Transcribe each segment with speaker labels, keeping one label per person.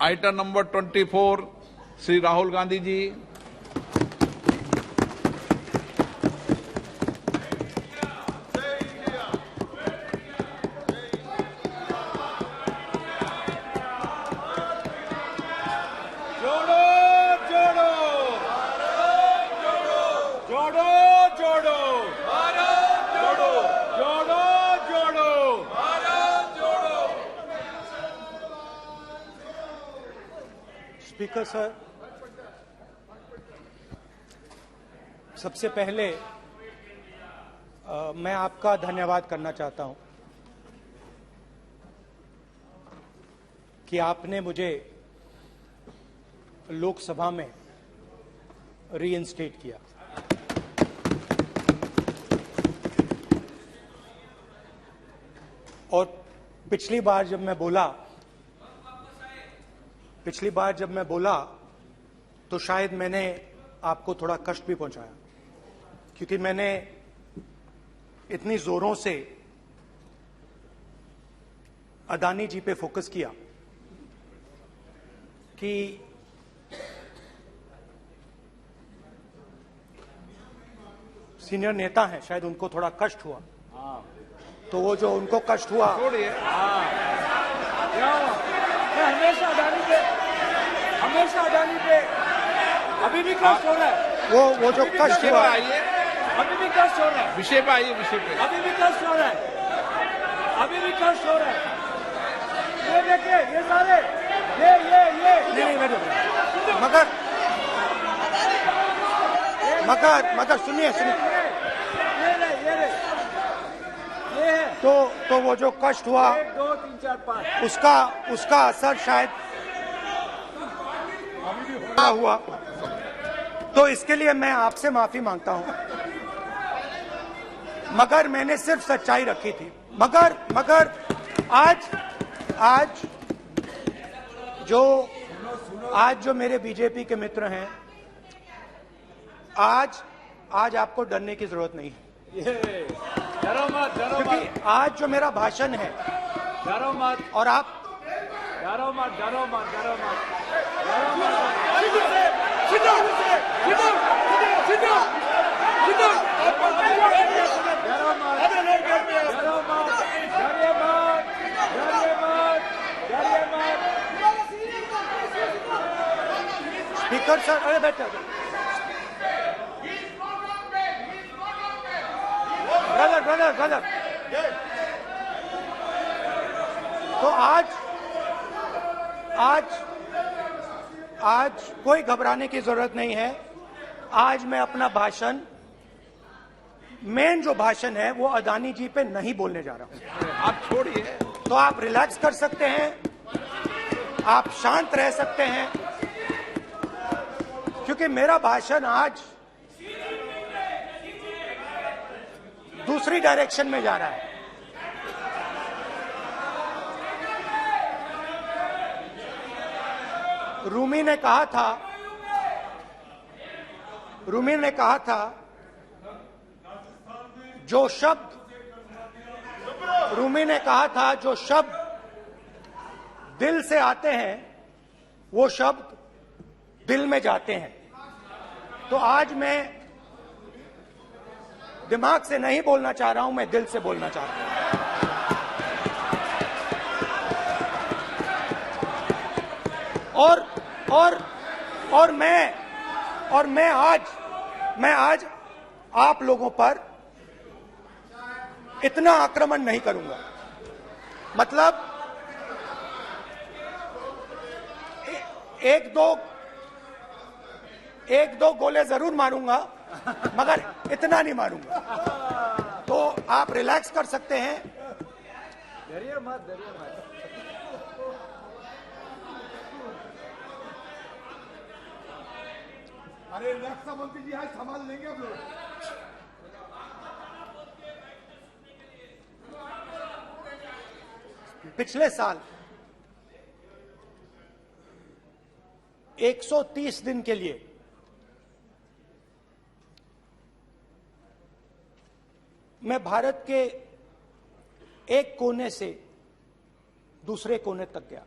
Speaker 1: Item number 24 Shri Rahul Gandhi ji.
Speaker 2: जोड़ो जोड़ो जोड़ो जोड़ो जोड़ो जोड़ो जोड़ो
Speaker 3: स्पीकर सर, सबसे पहले मैं आपका धन्यवाद करना चाहता हूं कि आपने मुझे लोकसभा में रीइंस्टेट किया। और पिछली बार जब मैं बोला तो शायद मैंने आपको थोड़ा कष्ट भी पहुंचाया, क्योंकि मैंने इतनी जोरों से अदानी जी पे फोकस किया कि सीनियर नेता हैं, शायद उनको थोड़ा कष्ट हुआ। तो वो जो उनको कष्ट हुआ,
Speaker 2: हमेशा अडानी पे अभी भी कष्ट हो रहा है।
Speaker 3: वो जो कष्ट हुआ,
Speaker 2: अभी भी कष्ट हो रहा है।
Speaker 1: विषय पे आइए, विषय पे।
Speaker 2: अभी भी कष्ट हो रहा है। अभी भी कष्ट हो रहा है। ये देखिए, ये सारे
Speaker 3: नहीं मगर सुनिए
Speaker 2: ये है।
Speaker 3: तो वो जो कष्ट हुआ,
Speaker 2: 1 2 3 4 5
Speaker 3: उसका असर शायद हुआ। तो इसके लिए मैं आपसे माफी मांगता हूं, मगर मैंने सिर्फ सच्चाई रखी थी। मगर आज जो मेरे बीजेपी के मित्र हैं, आज आपको डरने की जरूरत नहीं है,
Speaker 2: डरो मत
Speaker 3: क्योंकि आज जो मेरा भाषण है,
Speaker 2: डरो मत
Speaker 3: और आप
Speaker 2: डरो मत
Speaker 3: स्पीकर सर, अरे बैठो ब्रदर। तो आज कोई घबराने की जरूरत नहीं है। आज मैं अपना भाषण, मेन जो भाषण है, वो अदानी जी पे नहीं बोलने जा रहा हूं।
Speaker 1: आप छोड़िए,
Speaker 3: तो आप रिलैक्स कर सकते हैं, आप शांत रह सकते हैं, क्योंकि मेरा भाषण आज दूसरी डायरेक्शन में जा रहा है। रूमी ने कहा था जो शब्द दिल से आते हैं, वो शब्द दिल में जाते हैं। तो आज मैं दिमाग से नहीं बोलना चाह रहा हूं, मैं दिल से बोलना चाह रहा हूं। और मैं आज आप लोगों पर इतना आक्रमण नहीं करूंगा। मतलब एक दो गोले जरूर मारूंगा, मगर इतना नहीं मारूंगा। तो आप रिलैक्स कर सकते हैं।
Speaker 2: डरिए मत
Speaker 4: अरे रक्षा मंत्री जी आज संभाल लेंगे आप लोग।
Speaker 3: पिछले साल 130 दिन के लिए मैं भारत के एक कोने से दूसरे कोने तक गया,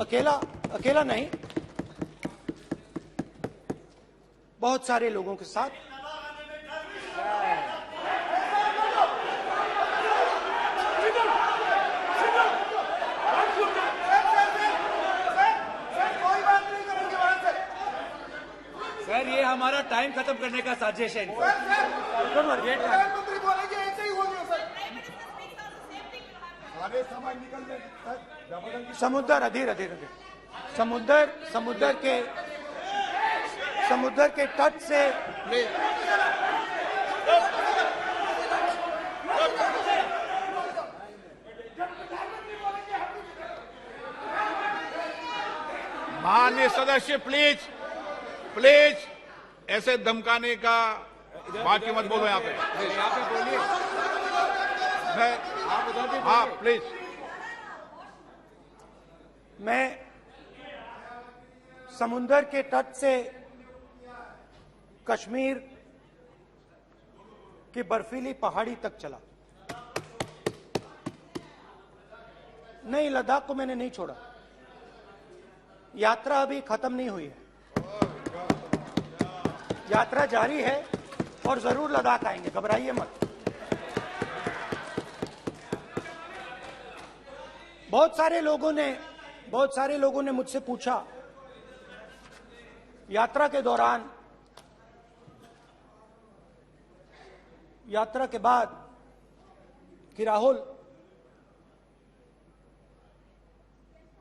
Speaker 3: अकेला। अकेला नहीं, बहुत सारे लोगों के साथ
Speaker 2: सर ये हमारा टाइम खत्म करने का साजिश है।
Speaker 4: प्रधानमंत्री बोलेंगे ऐसे ही हो गया सर। सारे समाज निकल जाए।
Speaker 3: समुद्र अधीर समुद्र के तट से
Speaker 1: माननीय सदस्य प्लीज प्लीज ऐसे धमकाने का बात की मत बोलो यहाँ पे।
Speaker 2: यहाँ पे बोलिए, आप उधर भी
Speaker 1: हाँ
Speaker 2: बोलिए।
Speaker 1: प्लीज।
Speaker 3: मैं समुद्र के तट से कश्मीर की बर्फीली पहाड़ी तक चला। नहीं, लद्दाख को मैंने नहीं छोड़ा। यात्रा अभी खत्म नहीं हुई है, यात्रा जारी है और जरूर लद्दाख आएंगे, घबराइए मत। बहुत सारे लोगों ने मुझसे पूछा यात्रा के दौरान, यात्रा के बाद कि राहुल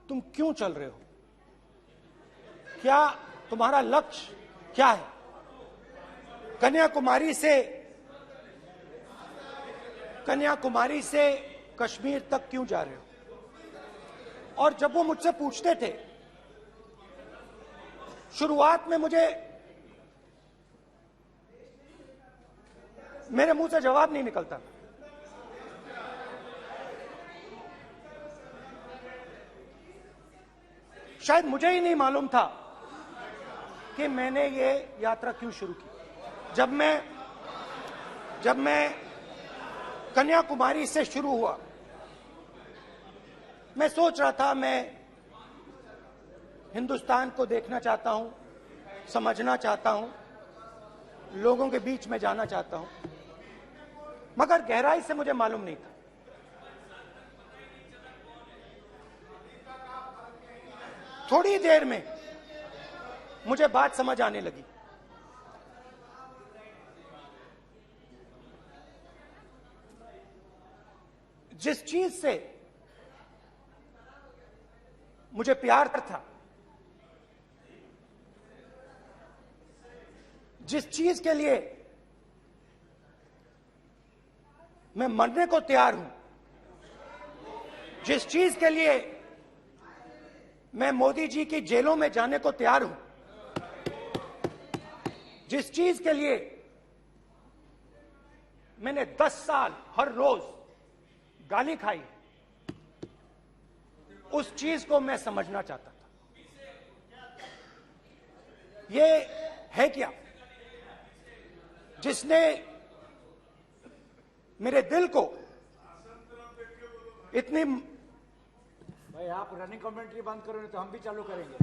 Speaker 3: तुम क्यों चल रहे हो, क्या तुम्हारा लक्ष्य क्या है, कन्याकुमारी से कश्मीर तक क्यों जा रहे हो। और जब वो मुझसे पूछते थे, शुरुआत में मेरे मुंह से जवाब नहीं निकलता। शायद मुझे ही नहीं मालूम था कि मैंने ये यात्रा क्यों शुरू की। जब मैं कन्याकुमारी से शुरू हुआ, मैं सोच रहा था मैं हिंदुस्तान को देखना चाहता हूं, समझना चाहता हूं, लोगों के बीच में जाना चाहता हूं, मगर गहराई से मुझे मालूम नहीं था। थोड़ी देर में मुझे बात समझ आने लगी। जिस चीज से मुझे प्यार था, जिस चीज के लिए मैं मरने को तैयार हूं, जिस चीज के लिए मैं मोदी जी की जेलों में जाने को तैयार हूं, जिस चीज के लिए मैंने 10 साल हर रोज गाली खाई, उस चीज को मैं समझना चाहता था। ये है क्या जिसने मेरे दिल को इतनी।
Speaker 2: भाई आप रनिंग कमेंट्री बंद करो, नहीं तो हम भी चालू करेंगे।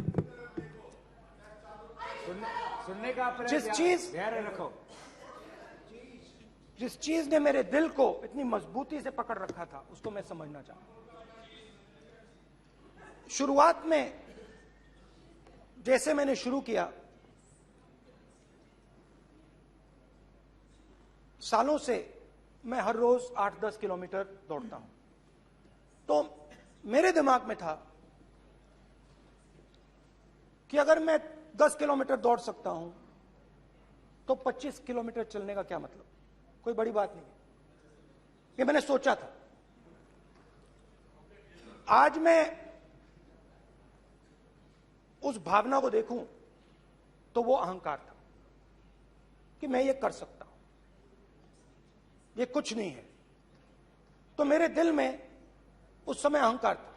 Speaker 2: सुनने का अपने
Speaker 3: जिस
Speaker 2: धैर्य रखो।
Speaker 3: जिस चीज ने मेरे दिल को इतनी मजबूती से पकड़ रखा था, उसको मैं समझना चाहता। शुरुआत में जैसे मैंने शुरू किया, सालों से मैं हर रोज 8-10 किलोमीटर दौड़ता हूं, तो मेरे दिमाग में था कि अगर मैं 10 किलोमीटर दौड़ सकता हूं तो 25 किलोमीटर चलने का क्या मतलब, कोई बड़ी बात नहीं। ये मैंने सोचा था। आज मैं उस भावना को देखूं तो वो अहंकार था कि मैं ये कर सकता हूं, ये कुछ नहीं है। तो मेरे दिल में उस समय अहंकार था।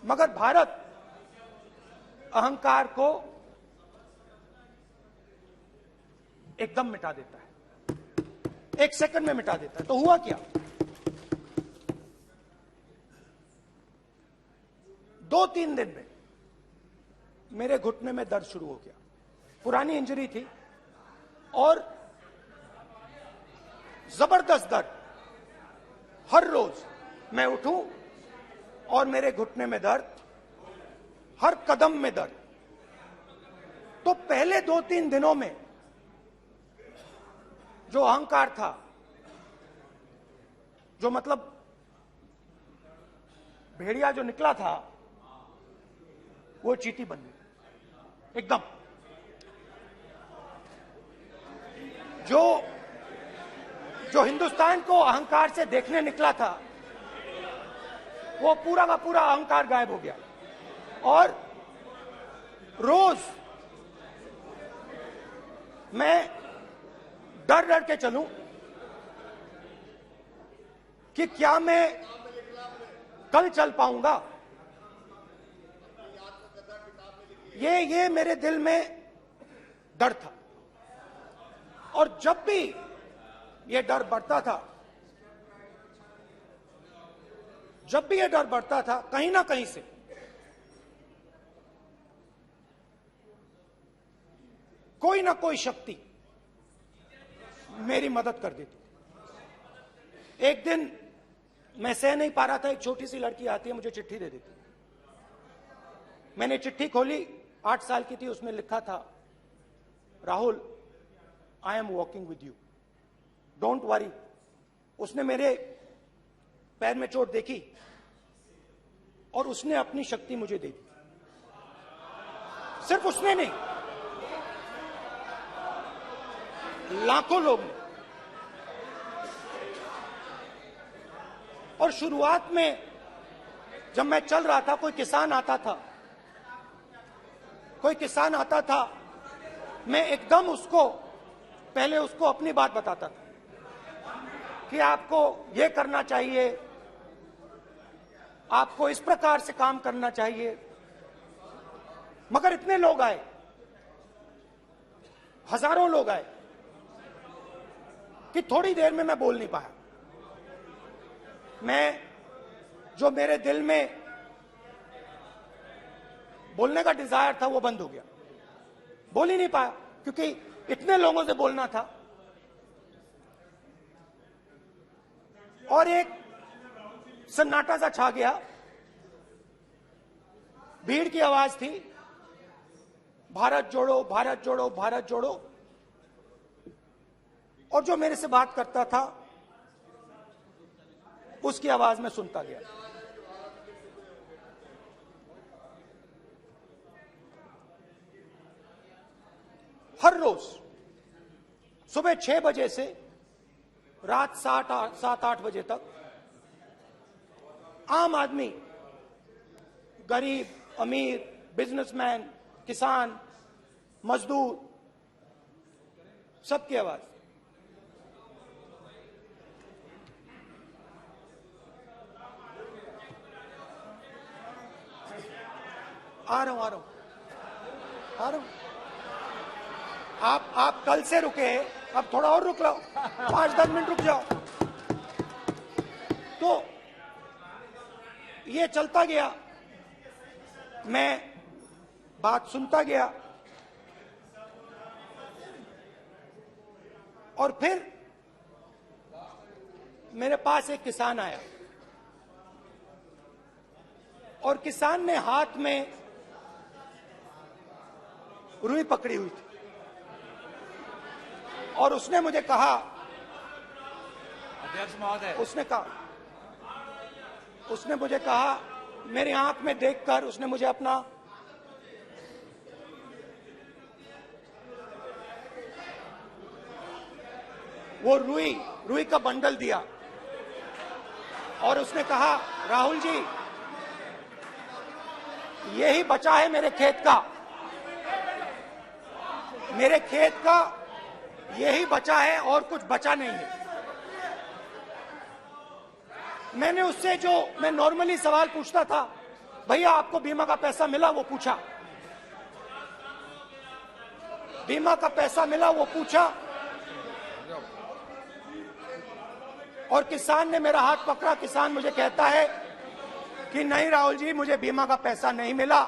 Speaker 3: मगर भारत अहंकार को एकदम मिटा देता है। 1 सेकंड में मिटा देता है। तो हुआ क्या, 2-3 दिन में मेरे घुटने में दर्द शुरू हो गया। पुरानी इंजरी थी और जबरदस्त दर्द। हर रोज मैं उठूं और मेरे घुटने में दर्द, हर कदम में दर्द। तो पहले 2-3 दिनों में जो अहंकार था, जो मतलब भेड़िया जो निकला था, वो चींटी बन गई एकदम। जो हिंदुस्तान को अहंकार से देखने निकला था, वो पूरा का पूरा अहंकार गायब हो गया। और रोज मैं डर डर के चलूं कि क्या मैं कल चल पाऊंगा। ये मेरे दिल में डर था। और जब भी ये डर बढ़ता था, कहीं ना कहीं से कोई ना कोई शक्ति मेरी मदद कर देती। एक दिन मैं सह नहीं पा रहा था, एक छोटी सी लड़की आती है, मुझे चिट्ठी दे देती। मैंने चिट्ठी खोली, 8 साल की थी, उसमें लिखा था, Rahul, I am walking with you, don't worry. उसने मेरे पैर में चोट देखी और उसने अपनी शक्ति मुझे दे दी। सिर्फ उसने नहीं, लाखों लोग ने। और शुरुआत में जब मैं चल रहा था, कोई किसान आता था, मैं एकदम पहले उसको अपनी बात बताता था कि आपको ये करना चाहिए, आपको इस प्रकार से काम करना चाहिए। मगर इतने लोग आए, हजारों लोग आए, कि थोड़ी देर में मैं बोल नहीं पाया। जो मेरे दिल में बोलने का डिजायर था, वो बंद हो गया। बोल ही नहीं पाया, क्योंकि इतने लोगों से बोलना था। और एक सन्नाटा सा छा गया, भीड़ की आवाज थी, भारत जोड़ो, भारत जोड़ो, भारत जोड़ो। और जो मेरे से बात करता था, उसकी आवाज में सुनता गया। हर रोज सुबह 6 बजे से रात 7-8 बजे तक आम आदमी, गरीब, अमीर, बिजनेसमैन, किसान, मजदूर, सबकी आवाज। आ रहा हूं। आप कल से रुके, अब थोड़ा और रुक लो, 5-10 मिनट रुक जाओ। तो ये चलता गया, मैं बात सुनता गया। और फिर मेरे पास एक किसान आया, और किसान ने हाथ में रुई पकड़ी हुई थी, और उसने मुझे कहा,
Speaker 2: अध्यक्ष महोदय,
Speaker 3: उसने मुझे कहा, मेरे आंख में देखकर उसने मुझे अपना वो रुई का बंडल दिया, और उसने कहा, राहुल जी, यही बचा है मेरे खेत का यही बचा है, और कुछ बचा नहीं है। मैंने उससे, जो मैं नॉर्मली सवाल पूछता था, भैया आपको बीमा का पैसा मिला, वो पूछा। बीमा का पैसा मिला, वो पूछा। और किसान ने मेरा हाथ पकड़ा। किसान मुझे कहता है कि नहीं राहुल जी, मुझे बीमा का पैसा नहीं मिला।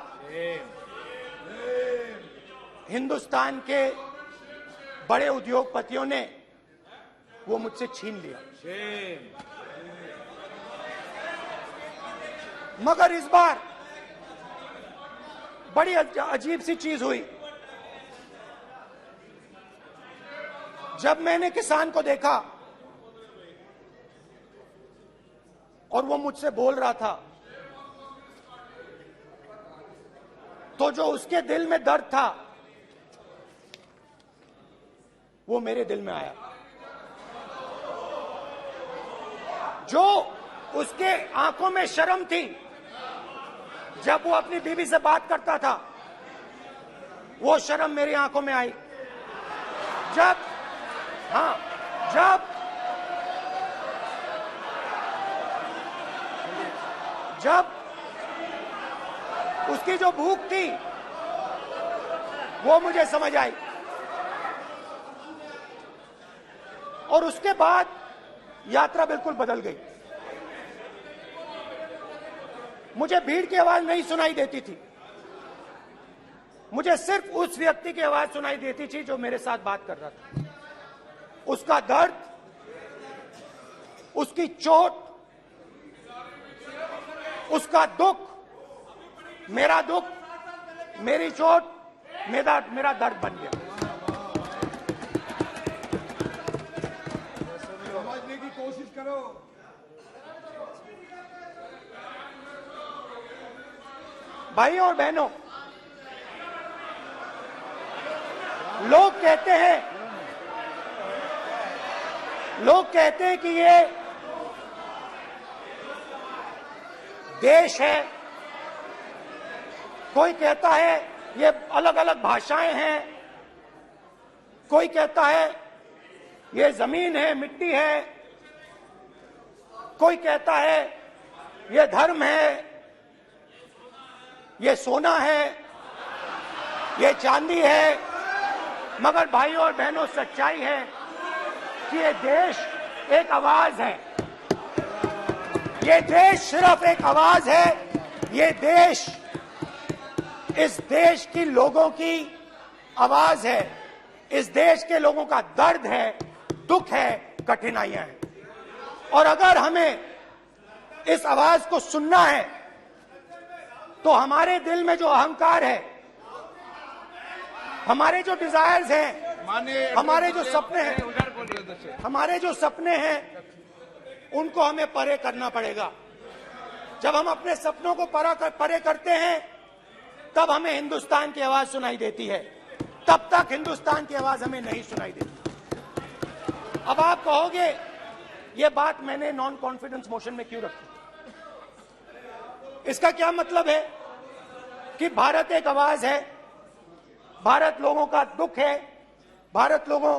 Speaker 3: हिंदुस्तान के बड़े उद्योगपतियों ने वो मुझसे छीन लिया। मगर इस बार बड़ी अजीब सी चीज हुई। जब मैंने किसान को देखा और वो मुझसे बोल रहा था, तो जो उसके दिल में दर्द था वो मेरे दिल में आया। जो उसके आंखों में शर्म थी जब वो अपनी बीवी से बात करता था, वो शर्म मेरी आंखों में आई। जब उसकी जो भूख थी वो मुझे समझ आई। और उसके बाद यात्रा बिल्कुल बदल गई। मुझे भीड़ की आवाज नहीं सुनाई देती थी, मुझे सिर्फ उस व्यक्ति की आवाज सुनाई देती थी जो मेरे साथ बात कर रहा था। उसका दर्द, उसकी चोट, उसका दुख, मेरा दुख, मेरी चोट, मेरा दर्द बन गया।
Speaker 4: समझने की कोशिश करो।
Speaker 3: भाई और बहनों, लोग कहते हैं कि ये देश है, कोई कहता है ये अलग अलग भाषाएं हैं, कोई कहता है ये जमीन है, मिट्टी है, कोई कहता है ये धर्म है, ये सोना है, ये चांदी है। मगर भाइयों और बहनों, सच्चाई है कि ये देश एक आवाज है। ये देश सिर्फ एक आवाज है। ये देश, इस देश की लोगों की आवाज है। इस देश के लोगों का दर्द है, दुख है, कठिनाइयां हैं। और अगर हमें इस आवाज को सुनना है तो हमारे दिल में जो अहंकार है, हमारे जो डिजायर्स हैं, हमारे जो सपने हैं, उनको हमें परे करना पड़ेगा। जब हम अपने सपनों को परे करते हैं, तब हमें हिंदुस्तान की आवाज सुनाई देती है। तब तक हिंदुस्तान की आवाज हमें नहीं सुनाई देती। अब आप कहोगे ये बात मैंने नॉन कॉन्फिडेंस मोशन में क्यों रखी? इसका क्या मतलब है कि भारत एक आवाज है, भारत लोगों का दुख है, भारत लोगों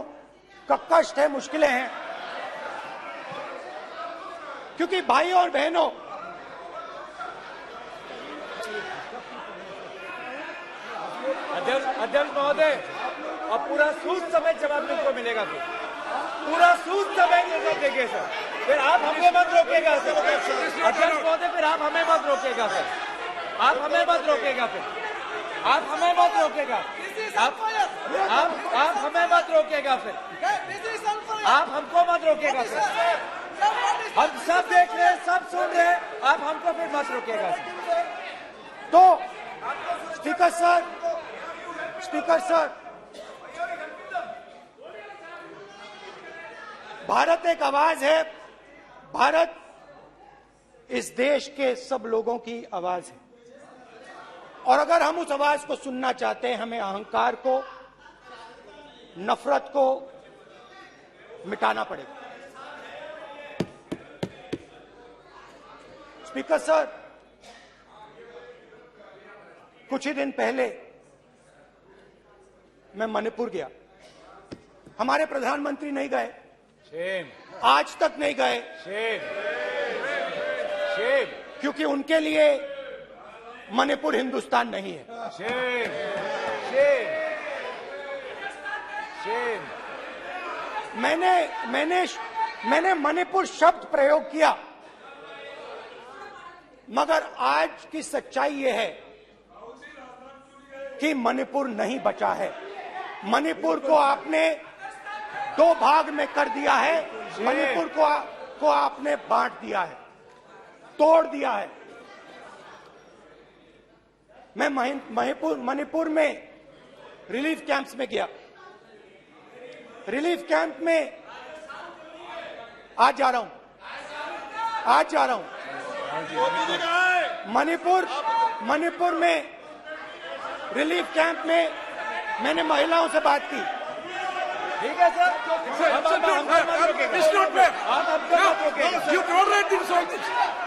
Speaker 3: का कष्ट है, मुश्किलें हैं। क्योंकि भाइयों और बहनों,
Speaker 2: अध्यक्ष महोदय, अब पूरा सूद समय जवाब तुमको मिलेगा। फिर पूरा सूद समय जवाब देंगे सर। फिर आप हमें मत रोकेगा सर। अध्यक्ष महोदय, फिर आप हमें मत रोकेगा सर। आप हमें मत रोकेगा। फिर आप हमें मत रोकेगा। आप हमें मत रोकेगा। फिर आप हमको मत रोकेगा सर। हम सब देख रहे हैं, सब सुन रहे हैं, आप हमको फिर मत रोकेगा सर।
Speaker 3: तो स्पीकर सर, भारत एक आवाज है। भारत इस देश के सब लोगों की आवाज है। और अगर हम उस आवाज को सुनना चाहते हैं, हमें अहंकार को, नफरत को मिटाना पड़ेगा। स्पीकर सर, कुछ ही दिन पहले मैं मणिपुर गया। हमारे प्रधानमंत्री नहीं गए, आज तक नहीं गए, क्योंकि उनके लिए मणिपुर हिंदुस्तान नहीं है। मैंने मणिपुर शब्द प्रयोग किया, मगर आज की सच्चाई यह है कि मणिपुर नहीं बचा है। मणिपुर को आपने दो भाग में कर दिया है। मणिपुर को आपने बांट दिया है, तोड़ दिया है। मैं मणिपुर में रिलीफ कैंप्स में गया। रिलीफ कैंप में आज जा रहा हूं। मणिपुर में रिलीफ कैंप में मैंने महिलाओं से बात की।
Speaker 2: ठीक है सर, अब आप हमको मत रोकिएगा।
Speaker 5: It's not fair.
Speaker 2: आप हमको मत रोकिएगा।
Speaker 5: You tolerate insult.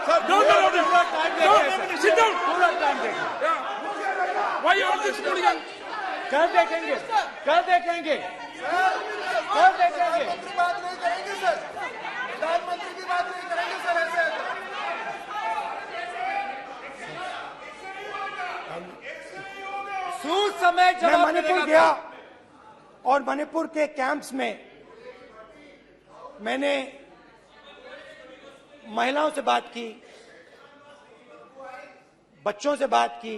Speaker 5: Sir, don't allow this.
Speaker 2: पूरा टाइम देखेंगे।
Speaker 5: Sit down.
Speaker 2: पूरा टाइम देखेंगे।
Speaker 5: Yeah. Why you are this hooligan?
Speaker 2: कल देखेंगे।
Speaker 4: प्रधानमंत्री बात नहीं करेंगे सर, प्रधानमंत्री की बात नहीं करेंगे सर ऐसे।
Speaker 2: सूद समय
Speaker 3: मैं
Speaker 2: जवाब
Speaker 3: मणिपुर
Speaker 2: मिलेगा।
Speaker 3: गया और मणिपुर के कैंप्स में मैंने महिलाओं से बात की, बच्चों से बात की,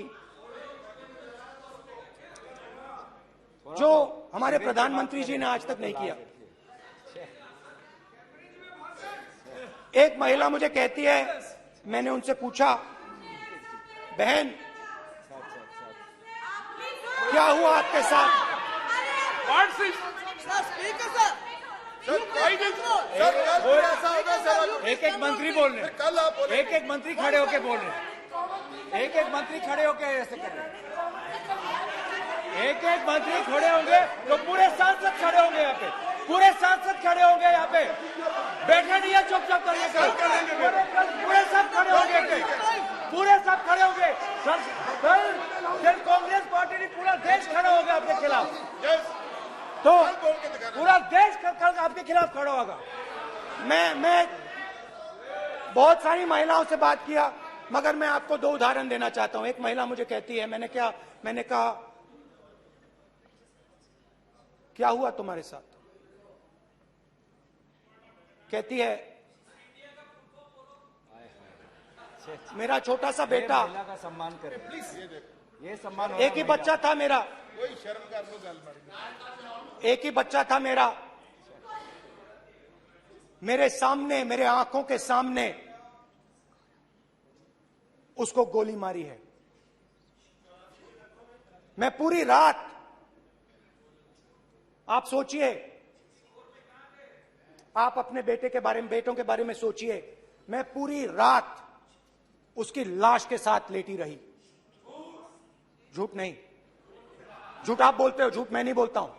Speaker 3: जो हमारे प्रधानमंत्री जी ने आज तक नहीं किया। एक महिला मुझे कहती है, मैंने उनसे पूछा, बहन क्या हुआ आपके साथ?
Speaker 5: What's this?
Speaker 2: एक मंत्री बोल रहे हैं।
Speaker 4: कल आप बोले
Speaker 2: एक मंत्री खड़े होके बोल रहे हैं। एक मंत्री खड़े होके ऐसे कर रहे हैं। एक मंत्री खड़े होंगे तो पूरे सांसद खड़े होंगे यहाँ पे। पूरे सांसद खड़े होंगे यहाँ पे। बैठे नहीं है चुपचाप करिए। पूरे सब खड़े होंगे। पूरे सब खड़े होंगे। कल कांग्रेस पार्टी ने पूरा देश खड़ा होगा आपके खिलाफ। तो पूरा देश कल आपके खिलाफ खड़ा होगा। मैं बहुत सारी महिलाओं से बात किया, मगर मैं आपको दो उदाहरण देना चाहता हूं। एक महिला मुझे कहती है, मैंने कहा क्या हुआ तुम्हारे साथ? कहती है, मेरा छोटा सा बेटा, महिला का सम्मान करें प्लीज। ये सम्मान
Speaker 3: एक ही बच्चा था मेरा,
Speaker 4: कोई शर्म कर लो गल
Speaker 3: एक ही बच्चा था मेरा, मेरे सामने, मेरे आंखों के सामने उसको गोली मारी है। मैं पूरी रात, आप सोचिए, आप अपने बेटों के बारे में सोचिए, मैं पूरी रात उसकी लाश के साथ लेटी रही। झूठ नहीं, झूठ आप बोलते हो, झूठ मैं नहीं बोलता हूं।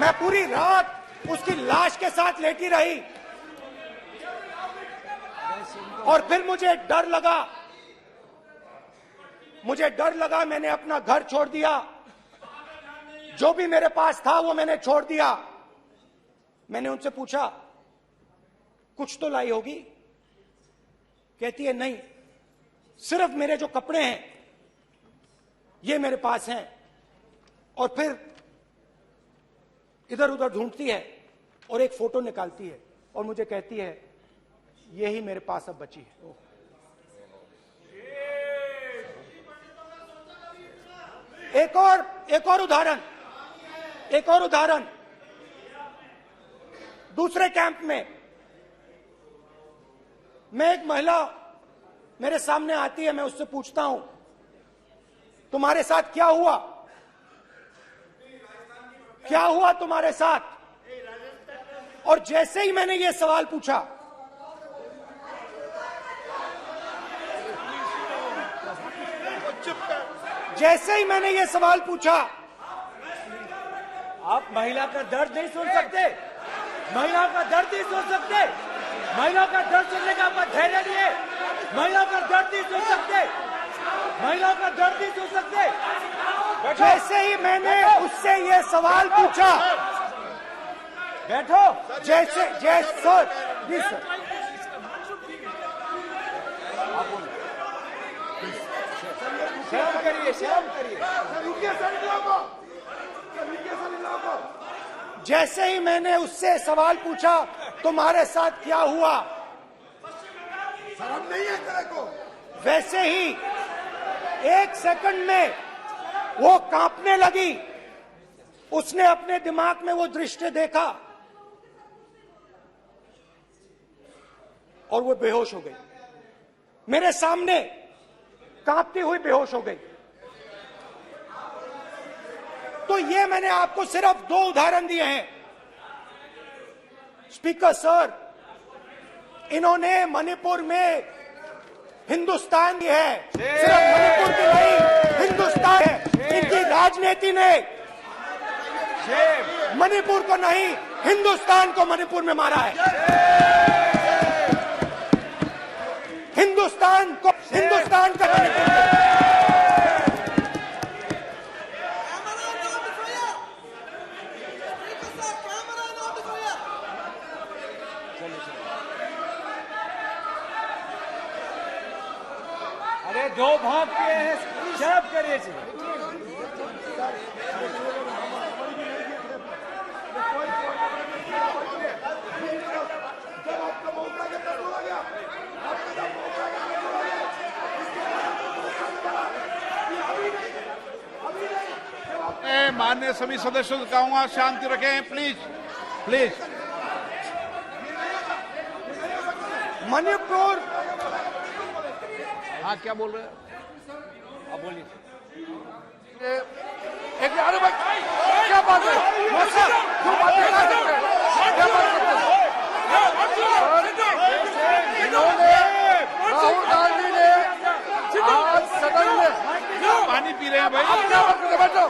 Speaker 3: मैं पूरी रात उसकी लाश के साथ लेटी रही और फिर मुझे डर लगा, मैंने अपना घर छोड़ दिया, जो भी मेरे पास था वो मैंने छोड़ दिया। मैंने उनसे पूछा, कुछ तो लाई होगी? कहती है, नहीं, सिर्फ मेरे जो कपड़े हैं ये मेरे पास हैं। और फिर इधर उधर ढूंढती है और एक फोटो निकालती है और मुझे कहती है, यही मेरे पास अब बची है। एक और उदाहरण, दूसरे कैंप में मैं, एक महिला मेरे सामने आती है, मैं उससे पूछता हूं, तुम्हारे साथ क्या हुआ? क्या हुआ तुम्हारे साथ? और जैसे ही मैंने ये सवाल पूछा,
Speaker 2: आप महिला का दर्द नहीं सुन सकते। महिला का दर्द नहीं सुन सकते। महिला का दर्द सुनने का आपका धैर्य नहीं है। महिला का दर्द नहीं सुन सकते। महिला का दर्द नहीं सुन सकते।
Speaker 3: जैसे ही मैंने उससे ये सवाल पूछा,
Speaker 2: बैठो।
Speaker 3: सर प्लीज सर,
Speaker 2: शर्म करिए, शर्म करिए।
Speaker 3: जैसे ही मैंने उससे सवाल पूछा तुम्हारे साथ क्या हुआ,
Speaker 4: शर्म नहीं है तेरे को?
Speaker 3: वैसे ही 1 सेकंड में वो कांपने लगी। उसने अपने दिमाग में वो दृश्य देखा और वो बेहोश हो गई। मेरे सामने कांपती हुई बेहोश हो गई। तो ये मैंने आपको सिर्फ 2 उदाहरण दिए हैं। स्पीकर सर, इन्होंने मणिपुर में हिंदुस्तान की है, सिर्फ मणिपुर की नहीं, हिंदुस्तान है। इनकी राजनीति ने मणिपुर को नहीं, हिंदुस्तान को मणिपुर में मारा है। हिंदुस्तान को, हिंदुस्तान का मणिपुर में।
Speaker 2: अरे 2 भाग किए हैं, शर्म करिए जी।
Speaker 1: माननीय सभी सदस्यों से कहूंगा शांति रखें, प्लीज प्लीज।
Speaker 3: मणिपुर,
Speaker 1: हाँ क्या बोल रहे हैं?
Speaker 2: अब बोलिए।
Speaker 5: एक अरे भाई क्या बात है? क्यों बात कर रहे हैं? क्या बात करते हैं? इन्होंने राहुल गांधी ने आज सदन में
Speaker 1: पानी पी रहे हैं भाई।
Speaker 5: आप क्या बात करते हैं? बैठो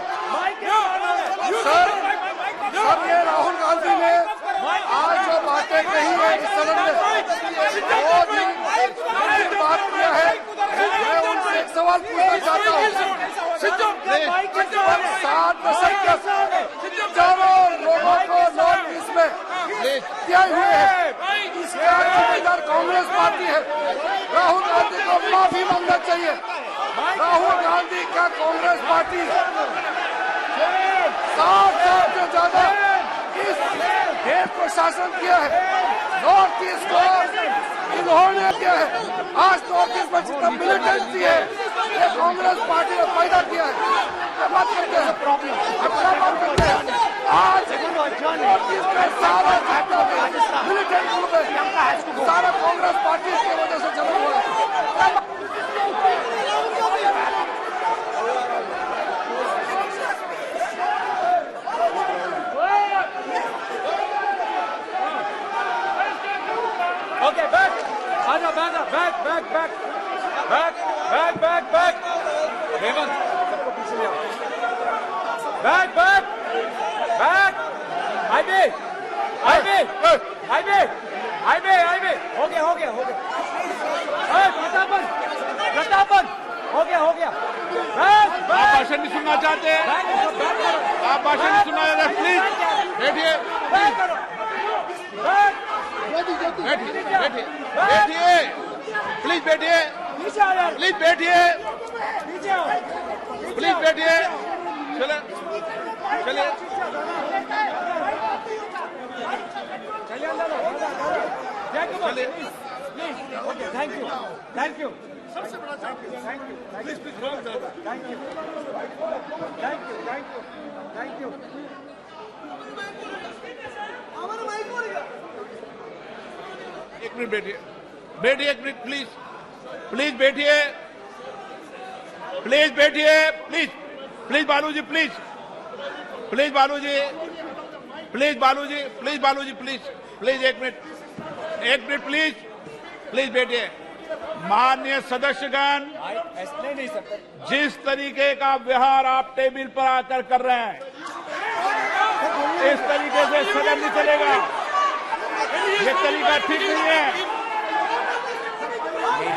Speaker 5: सर। सर ये राहुल गांधी ने आज जो बातें कही है इस सदन में, वो जिन बात किया है, मैं उनसे एक सवाल पूछना चाहता हूँ। 60 दशक तक चारों लोगों को नॉर्थ ईस्ट में किया हुए है, इसका जिम्मेदार कांग्रेस पार्टी है। राहुल गांधी को माफी मांगना चाहिए। राहुल गांधी का कांग्रेस पार्टी 60 साल से ज्यादा इस देश को शासन किया है। नॉर्थ ईस्ट को इन्होंने किया है। आज नॉर्थ ईस्ट में जितना मिलिटेंसी है ये कांग्रेस पार्टी ने पैदा किया है। क्या बात करते हैं? क्या बात करते हैं? आज नॉर्थ ईस्ट में सारा मिलिटेंट ग्रुप है, सारा कांग्रेस पार्टी की वजह से चला हुआ है।
Speaker 2: Okay, back. आजा, back. हेमंत, सबको पीछे ले आओ। Back. हाईवे। हो गया। प्रतापन, हो गया।
Speaker 1: आप भाषण नहीं सुनना चाहते हैं? आप भाषण नहीं सुनना चाहते? प्लीज बैठिए, प्लीज बैठिए, चलिए।
Speaker 2: Thank you.
Speaker 1: एक मिनट बैठिए, एक मिनट प्लीज बैठिए, प्लीज बालूजी, एक मिनट प्लीज बैठिए। माननीय सदस्यगण,
Speaker 2: ऐसे नहीं सकते।
Speaker 1: जिस तरीके का व्यवहार आप टेबल पर आकर कर रहे हैं, इस तरीके से सदन नहीं चलेगा। ये तरीका ठीक नहीं है।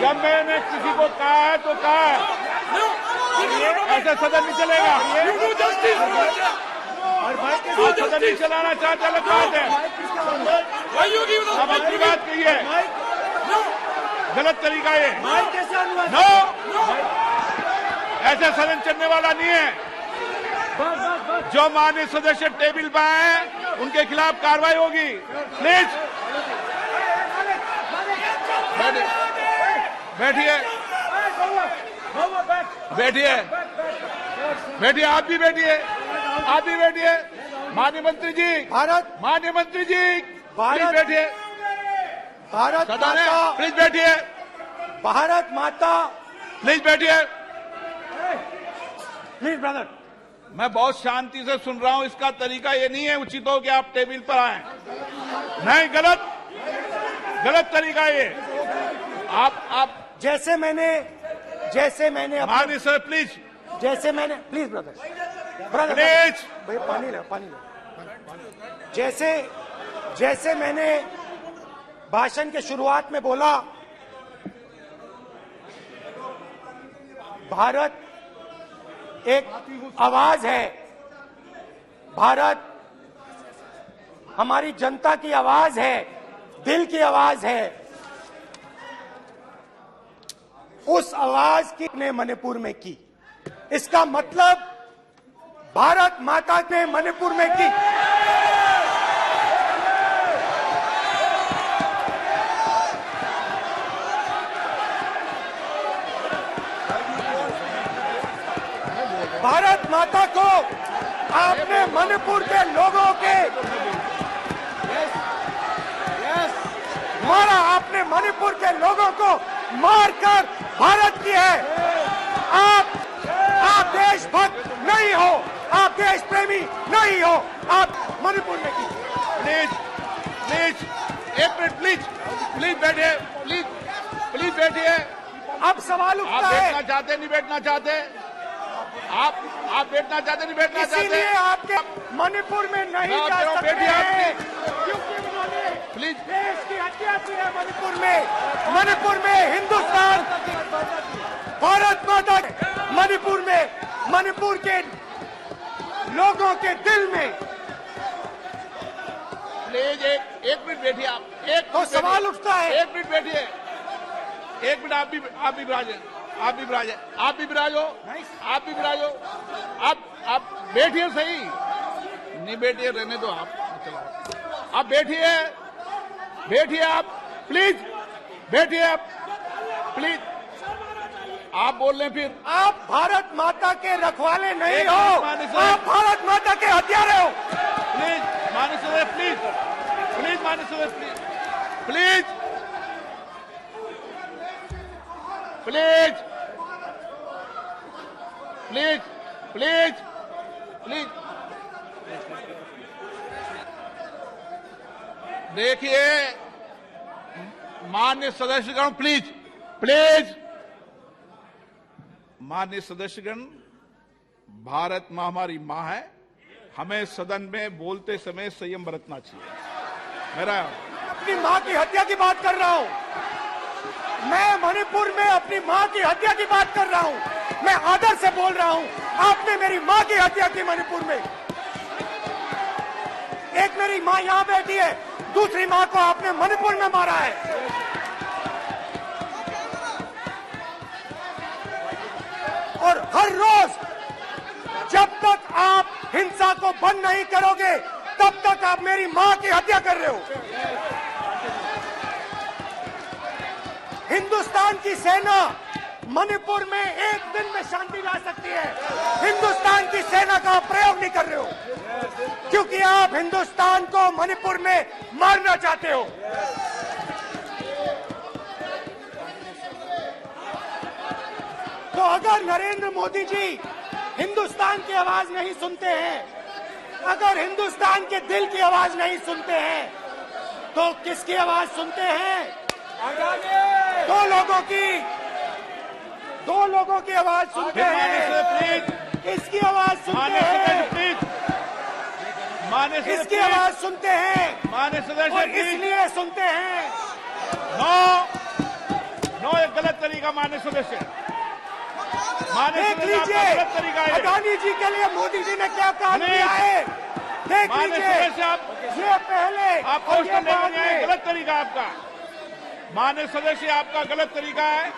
Speaker 1: जब मैंने किसी को कहा है तो कहा है, ऐसे सदन नहीं चलेगा। आप सदन नहीं चलाना चाहते, अलग बात है। अब अपनी बात कहिए, गलत तरीका ये। नो, ऐसे सदन चलने वाला नहीं है। जो माननीय सदस्य टेबल पर आए उनके खिलाफ कार्रवाई होगी। प्लीज बैठिए, बैठिए, बैठिए, आप भी बैठिए, आप भी बैठिए। माननीय मंत्री जी, माननीय मंत्री जी, प्लीज बैठिए।
Speaker 3: भारत
Speaker 1: सदन है,
Speaker 3: माता,
Speaker 1: प्लीज बैठिए,
Speaker 3: भारत माता,
Speaker 1: प्लीज बैठिए।
Speaker 3: Please brother.
Speaker 1: मैं बहुत शांति से सुन रहा हूं, इसका तरीका ये नहीं है उचित हो कि आप टेबल पर आए। नहीं, गलत, गलत तरीका ये। आप
Speaker 3: जैसे मैंने
Speaker 1: माननीय सर प्लीज,
Speaker 3: जैसे मैंने, प्लीज ब्रदर,
Speaker 1: प्लीज,
Speaker 3: भैया पानी लो, पानी लो। जैसे मैंने भाषण के शुरुआत में बोला, भारत एक आवाज है, भारत हमारी जनता की आवाज है, दिल की आवाज है। उस आवाज की ने मणिपुर में की, इसका मतलब भारत माता ने मणिपुर में की। भारत माता को आपने मणिपुर के लोगों के मारा, आपने मणिपुर के लोगों को मारकर भारत की है। आप देशभक्त नहीं हो, आप देश प्रेमी नहीं हो, आप मणिपुर में की।
Speaker 1: प्लीज, प्लीज, एक मिनट, प्लीज, प्लीज बैठिए, प्लीज, प्लीज बैठिए।
Speaker 3: अब सवाल
Speaker 1: आप
Speaker 3: उठता है,
Speaker 1: बैठना चाहते नहीं बैठना चाहते, आप बैठना चाहते नहीं बैठना चाहते,
Speaker 3: इसीलिए आपके मणिपुर में नहीं
Speaker 1: मैं
Speaker 3: जा
Speaker 1: आप
Speaker 3: सकते
Speaker 1: बैठिए, आप
Speaker 3: हैं, क्योंकि उन्होंने
Speaker 1: प्लीज,
Speaker 3: देश की हत्या की है। मणिपुर में हिंदुस्तान, भारत माता, मणिपुर के लोगों के दिल में।
Speaker 1: प्लीज एक मिनट बैठिए आप, एक
Speaker 3: तो
Speaker 1: मिनट
Speaker 3: सवाल
Speaker 1: बैठिए,
Speaker 3: उठता है,
Speaker 1: एक मिनट बैठिए, एक मिनट, आप भी विराजे, आप भी विराजे, आप भी विराजो, आप भी विराजो, आप बैठिए सही, नहीं बैठिए रहने दो आप बैठिए, बैठिए आप, प्लीज बैठिए आप, प्लीज। आप बोल रहे हैं फिर,
Speaker 3: आप भारत माता के रखवाले नहीं
Speaker 1: एक
Speaker 3: हो,
Speaker 1: मिनट माननीय सर।
Speaker 3: आप भारत माता के हत्यारे हो।
Speaker 1: प्लीज माननीय सदस्य, प्लीज, प्लीज माननीय सदस्य, please, please, please, please, please. देखिए माननीय सदस्यगण, प्लीज, प्लीज, माननीय सदस्यगण, भारत मां हमारी मां है, हमें सदन में बोलते समय संयम बरतना चाहिए। मेरा
Speaker 3: अपनी माँ की हत्या की बात कर रहा हूँ, मैं मणिपुर में अपनी माँ की हत्या की बात कर रहा हूँ, मैं आदर से बोल रहा हूँ। आपने मेरी माँ की हत्या की मणिपुर में। एक मेरी माँ यहाँ बैठी है, दूसरी माँ को आपने मणिपुर में मारा है। और हर रोज जब तक आप हिंसा को बंद नहीं करोगे, तब तक आप मेरी माँ की हत्या कर रहे हो। हिंदुस्तान की सेना मणिपुर में एक दिन में शांति ला सकती है, हिंदुस्तान की सेना का आप प्रयोग नहीं कर रहे हो, क्योंकि आप हिंदुस्तान को मणिपुर में मारना चाहते हो। तो अगर नरेंद्र मोदी जी हिंदुस्तान की आवाज नहीं सुनते हैं, अगर हिंदुस्तान के दिल की आवाज नहीं सुनते हैं, तो किसकी आवाज सुनते हैं? दो लोगों की आवाज सुनते हैं।
Speaker 1: प्लीज,
Speaker 3: इसकी आवाज सुनते हैं,
Speaker 1: प्लीज, माननीय सदस्य,
Speaker 3: इसकी आवाज सुनते हैं,
Speaker 1: माननीय सदस्य,
Speaker 3: और
Speaker 1: प्लीज।
Speaker 3: इसलिए सुनते हैं।
Speaker 1: नो, ये गलत तरीका माननीय सदस्य, माननीय
Speaker 3: देख
Speaker 1: सदस्य, आपका
Speaker 3: लीजिए
Speaker 1: गलत तरीका है।
Speaker 3: अडानी जी के लिए मोदी जी ने क्या काम
Speaker 1: नहीं।
Speaker 3: किया है, देख
Speaker 1: माननीय
Speaker 3: लीजिए।
Speaker 1: सदस्य, आप
Speaker 3: ये पहले
Speaker 1: आप
Speaker 3: और ये
Speaker 1: क्वेश्चन लेकर
Speaker 3: बाद
Speaker 1: जाए,
Speaker 3: में।
Speaker 1: गलत तरीका आपका। माननीय सदस्य, आपका गलत तरीका है,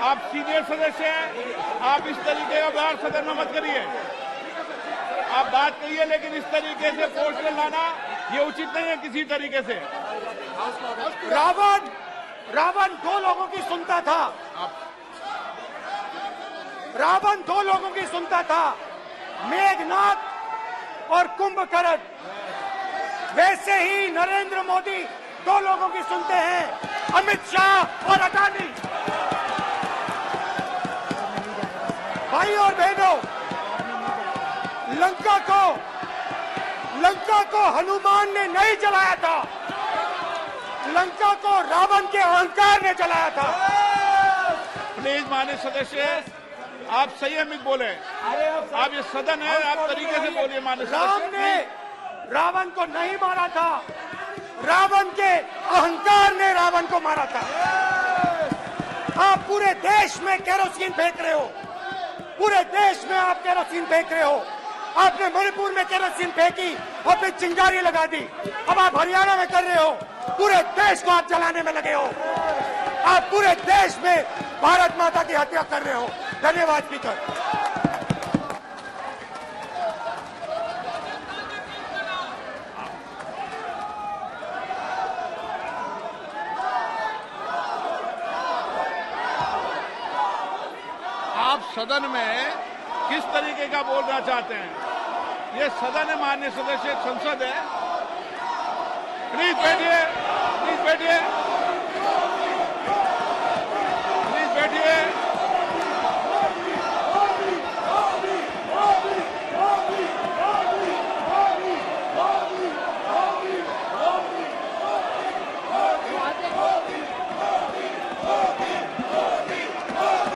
Speaker 1: आप सीनियर सदस्य हैं, आप इस तरीके का व्यवहार सदन में मत करिए। आप बात कहिए, लेकिन इस तरीके से पोस्टर लाना ये उचित नहीं है किसी तरीके से।
Speaker 3: रावण दो लोगों की सुनता था, रावण दो लोगों की सुनता था, मेघनाथ और कुंभकर्ण। वैसे ही नरेंद्र मोदी दो लोगों की सुनते हैं, अमित शाह और अडानी। भाई और बहनों, लंका को हनुमान ने नहीं जलाया था, लंका को रावण के अहंकार ने जलाया था।
Speaker 1: प्लीज माननीय सदस्य, आप संयमित बोले। आप ये सदन है, आप तरीके से बोलिए माननीय
Speaker 3: राम
Speaker 1: सदस्य।
Speaker 3: ने रावण को नहीं मारा था, रावण के अहंकार ने रावण को मारा था। आप पूरे देश में केरोसिन फेंक रहे हो, पूरे देश में आप केरोसिन फेंक रहे हो। आपने मणिपुर में केरोसिन फेंकी और फिर चिंगारी लगा दी। अब आप हरियाणा में कर रहे हो, पूरे देश को आप जलाने में लगे हो। आप पूरे देश में भारत माता की हत्या कर रहे हो। धन्यवाद स्पीकर।
Speaker 1: आप सदन में किस तरीके का बोलना चाहते हैं? ये सदन है माननीय सदस्य, संसद है। प्लीज बैठिए, प्लीज बैठिए।